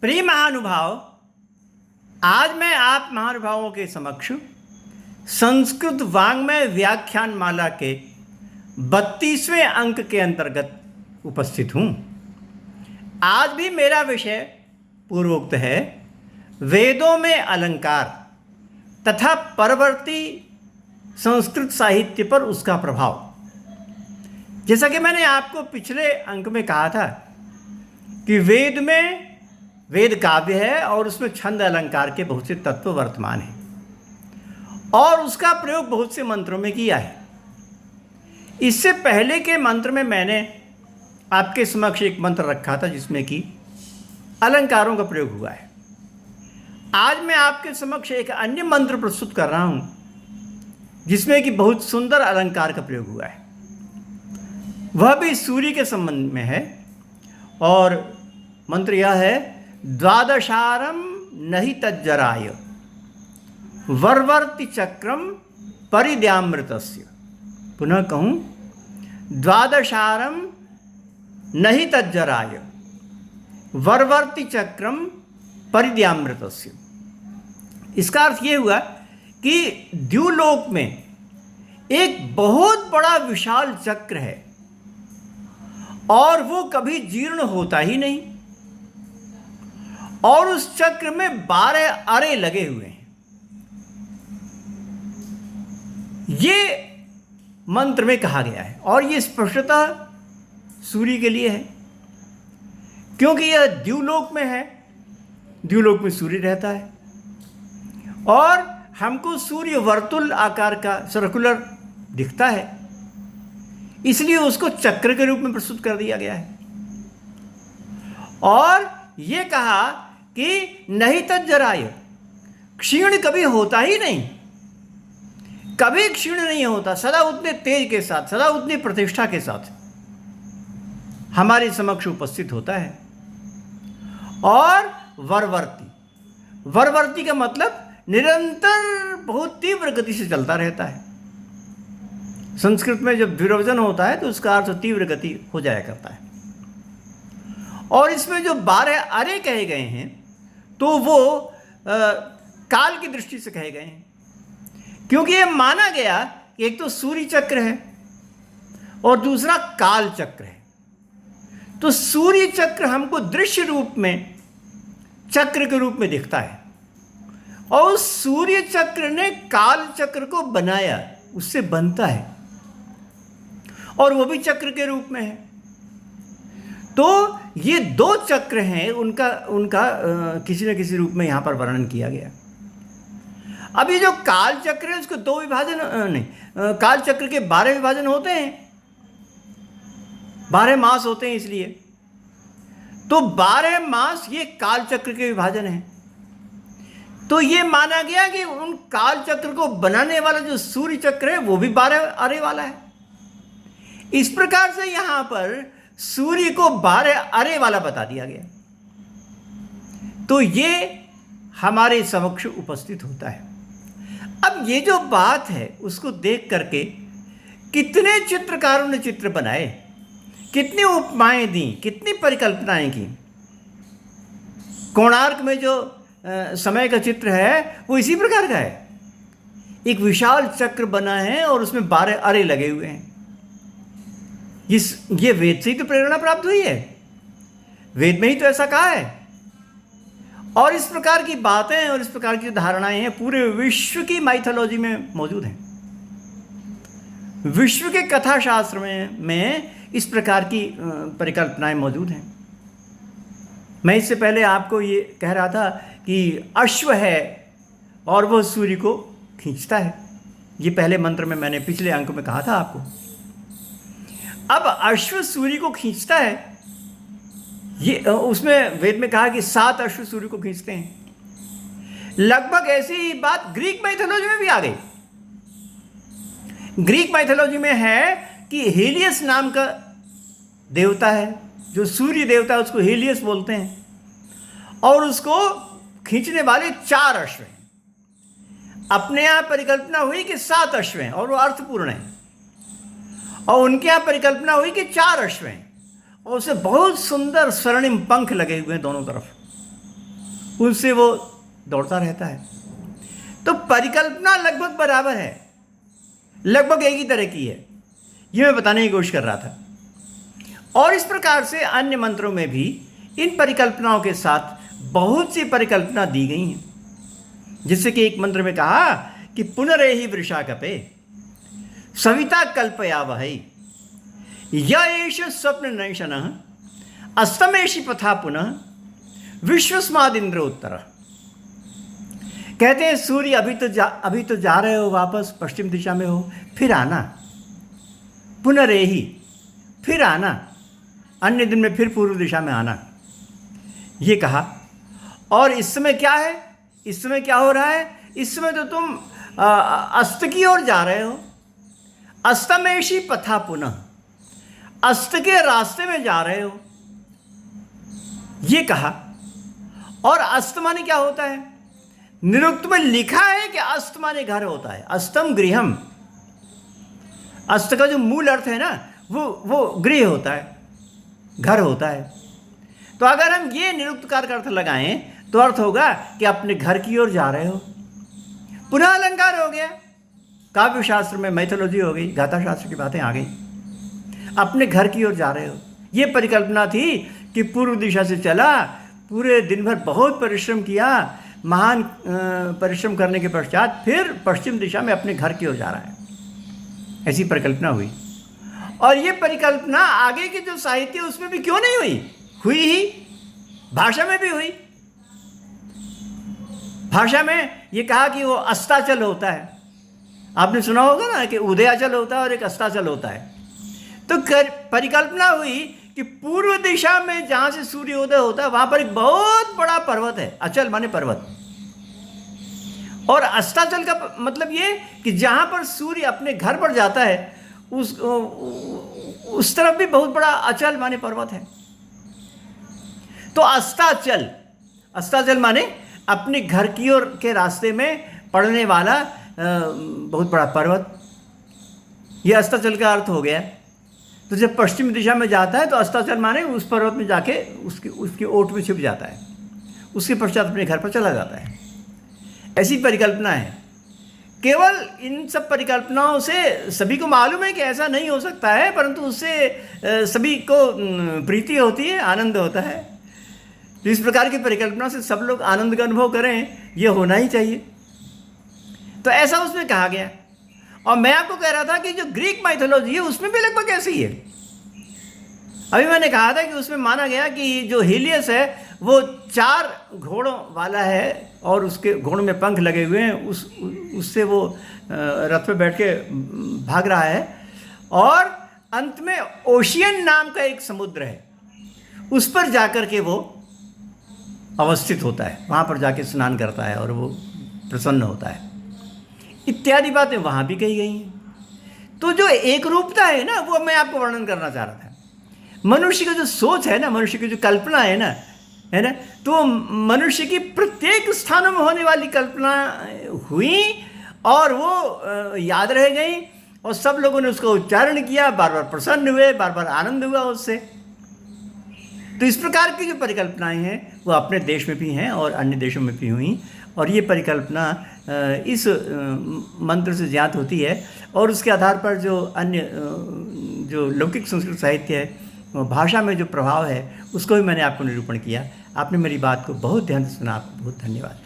प्रिय महानुभाव, आज मैं आप महानुभावों के समक्ष संस्कृत वाङ्मय व्याख्यान माला के 32वें अंक के अंतर्गत उपस्थित हूँ। आज भी मेरा विषय पूर्वोक्त है वेदों में अलंकार तथा परवर्ती संस्कृत साहित्य पर उसका प्रभाव। जैसा कि मैंने आपको पिछले अंक में कहा था कि वेद काव्य है और उसमें छंद अलंकार के बहुत से तत्व वर्तमान हैं और उसका प्रयोग बहुत से मंत्रों में किया है। इससे पहले के मंत्र में मैंने आपके समक्ष एक मंत्र रखा था जिसमें कि अलंकारों का प्रयोग हुआ है। आज मैं आपके समक्ष एक अन्य मंत्र प्रस्तुत कर रहा हूं जिसमें कि बहुत सुंदर अलंकार का प्रयोग हुआ है। वह भी सूर्य के संबंध में है और मंत्र यह है, द्वादशारम नहि तज्जराय वर्वर्ति चक्रम परिद्यामृतस्य। पुनः कहूँ, द्वादशारम नहि तज्जराय वर्वर्ति चक्रम परिद्यामृतस्य। इसका अर्थ ये हुआ कि द्युलोक में एक बहुत बड़ा विशाल चक्र है और वो कभी जीर्ण होता ही नहीं और उस चक्र में 12 अरे लगे हुए हैं। ये मंत्र में कहा गया है और ये स्पष्टतः सूर्य के लिए है क्योंकि यह द्युलोक में है। द्युलोक में सूर्य रहता है और हमको सूर्य वर्तुल आकार का सर्कुलर दिखता है, इसलिए उसको चक्र के रूप में प्रस्तुत कर दिया गया है। और ये कहा कि नहीं तज्जराय, क्षीण कभी होता ही नहीं, कभी क्षीण नहीं होता, सदा उतने तेज के साथ, सदा उतनी प्रतिष्ठा के साथ हमारे समक्ष उपस्थित होता है। और वरवर्ती का मतलब निरंतर बहुत तीव्र गति से चलता रहता है। संस्कृत में जब द्विरोचन होता है तो उसका अर्थ तीव्र गति हो जाया करता है। और इसमें जो 12 अरे कहे गए हैं तो वो काल की दृष्टि से कहे गए हैं क्योंकि ये माना गया कि एक तो सूर्य चक्र है और दूसरा काल चक्र है। तो सूर्य चक्र हमको दृश्य रूप में चक्र के रूप में दिखता है और उस सूर्य चक्र ने काल चक्र को बनाया, उससे बनता है और वो भी चक्र के रूप में है। तो ये 2 चक्र हैं, उनका किसी न किसी रूप में यहाँ पर वर्णन किया गया। अब ये जो काल चक्र है उसको 2 विभाजन नहीं, काल चक्र के 12 विभाजन होते हैं, 12 मास होते हैं, इसलिए तो 12 मास ये काल चक्र के विभाजन हैं। तो ये माना गया कि उन काल चक्र को बनाने वाला जो सूर्य चक्र है वो भी 12 अरे वाला है। इस प्रकार से यहां पर सूर्य को 12 अरे वाला बता दिया गया। तो ये हमारे समक्ष उपस्थित होता है। अब ये जो बात है उसको देख करके कितने चित्रकारों ने चित्र बनाए, कितनी उपमाएं दी, कितनी परिकल्पनाएं की। कोणार्क में जो समय का चित्र है वो इसी प्रकार का है। एक विशाल चक्र बना है और उसमें 12 अरे लगे हुए हैं। ये वेद से ही तो प्रेरणा प्राप्त हुई है, वेद में ही तो ऐसा कहा है। और इस प्रकार की बातें और इस प्रकार की धारणाएं हैं पूरे विश्व की माइथोलॉजी में मौजूद हैं। विश्व के कथा शास्त्र में इस प्रकार की परिकल्पनाएं मौजूद हैं। मैं इससे पहले आपको ये कह रहा था कि अश्व है और वह सूर्य को खींचता है। ये पहले मंत्र में मैंने पिछले अंक में कहा था आपको। अब अश्व सूर्य को खींचता है, ये उसमें वेद में कहा कि 7 अश्व सूर्य को खींचते हैं। लगभग ऐसी ही बात ग्रीक माइथोलॉजी में भी आ गई। ग्रीक माइथोलॉजी में है कि हेलियस नाम का देवता है, जो सूर्य देवता है उसको हेलियस बोलते हैं और उसको खींचने वाले 4 अश्व हैं। अपने यहाँ परिकल्पना हुई कि 7 अश्व हैं और वो अर्थपूर्ण है, और उनके यहाँ परिकल्पना हुई कि 4 अश्व हैं और उसे बहुत सुंदर स्वर्णिम पंख लगे हुए हैं दोनों तरफ। उनसे वो दौड़ता रहता है। तो परिकल्पना लगभग बराबर है, लगभग एक ही तरह की है, ये मैं बताने की कोशिश कर रहा था। और इस प्रकार से अन्य मंत्रों में भी इन परिकल्पनाओं के साथ बहुत सी परिकल्पना दी गई हैं। जिससे कि एक मंत्र में कहा कि पुनरेहि वृषा कपे सविता कल्पयावहै य एष स्वप्न नैशनः अस्तमेषि पथा पुनः विश्वस्मादिन्द्रोत्तर। कहते हैं सूर्य अभी तो जा रहे हो वापस, पश्चिम दिशा में हो, फिर आना, पुनरेहि, फिर आना, अन्य दिन में फिर पूर्व दिशा में आना, ये कहा। और इस समय क्या है, इस समय क्या हो रहा है, इस समय तो तुम अस्त की ओर जा रहे हो, अस्तमेषि पथा पुनः, अस्त के रास्ते में जा रहे हो, ये कहा। और अस्त माने क्या होता है, निरुक्त में लिखा है कि अस्त माने घर होता है, अस्तम गृहम, अस्त का जो मूल अर्थ है ना वो गृह होता है, घर होता है। तो अगर हम ये निरुक्तकार का अर्थ लगाएं तो अर्थ होगा कि अपने घर की ओर जा रहे हो। पुनः अलंकार हो गया, काव्य शास्त्र में मैथोलॉजी हो गई, गाथा शास्त्र की बातें आ गई, अपने घर की ओर जा रहे हो। ये परिकल्पना थी कि पूर्व दिशा से चला, पूरे दिन भर बहुत परिश्रम किया, महान परिश्रम करने के पश्चात फिर पश्चिम दिशा में अपने घर की ओर जा रहा है, ऐसी परिकल्पना हुई। और ये परिकल्पना आगे के जो साहित्य उसमें भी क्यों नहीं हुई ही, भाषा में भी हुई। भाषा में ये कहा कि वो अस्ताचल होता है, आपने सुना होगा ना कि उदयाचल होता है और एक अस्ताचल होता है। तो परिकल्पना हुई कि पूर्व दिशा में जहां से सूर्योदय होता है वहां पर एक बहुत बड़ा पर्वत है, अचल माने पर्वत, और अस्ताचल का मतलब ये कि जहां पर सूर्य अपने घर पर जाता है उस तरफ भी बहुत बड़ा अचल माने पर्वत है। तो अस्ताचल, अस्ताचल माने अपने घर की ओर के रास्ते में पड़ने वाला बहुत बड़ा पर्वत, यह अस्ताचल का अर्थ हो गया। तो जब पश्चिम दिशा में जाता है तो अस्ताचल माने उस पर्वत में जाके उसकी ओट में छिप जाता है, उसके पश्चात अपने घर पर चला जाता है। ऐसी परिकल्पना है। केवल इन सब परिकल्पनाओं से सभी को मालूम है कि ऐसा नहीं हो सकता है, परंतु उससे सभी को प्रीति होती है, आनंद होता है। तो इस प्रकार की परिकल्पना से सब लोग आनंद का अनुभव करें, ये होना ही चाहिए। तो ऐसा उसमें कहा गया। और मैं आपको कह रहा था कि जो ग्रीक माइथोलॉजी है उसमें भी लगभग ऐसी ही है। अभी मैंने कहा था कि उसमें माना गया कि जो हीलियस है वो 4 घोड़ों वाला है और उसके घोड़ों में पंख लगे हुए हैं, उससे वो रथ पे बैठ के भाग रहा है। और अंत में ओशियन नाम का एक समुद्र है, उस पर जाकर के वो अवस्थित होता है, वहाँ पर जाके स्नान करता है और वो प्रसन्न होता है, इत्यादि बातें वहाँ भी कही गई हैं। तो जो एक रूपता है ना, वो मैं आपको वर्णन करना चाह रहा था। मनुष्य का जो सोच है ना, मनुष्य की जो कल्पना है ना, तो मनुष्य की प्रत्येक स्थानों में होने वाली कल्पना हुई और वो याद रह गई और सब लोगों ने उसका उच्चारण किया, बार बार प्रसन्न हुए, बार बार आनंद हुआ उससे। तो इस प्रकार की जो परिकल्पनाएं हैं वो अपने देश में भी हैं और अन्य देशों में भी हुई। और ये परिकल्पना इस मंत्र से ज्ञात होती है और उसके आधार पर जो अन्य जो लौकिक संस्कृत साहित्य है, भाषा में जो प्रभाव है, उसको भी मैंने आपको निरूपण किया। आपने मेरी बात को बहुत ध्यान से सुना, आपको बहुत धन्यवाद।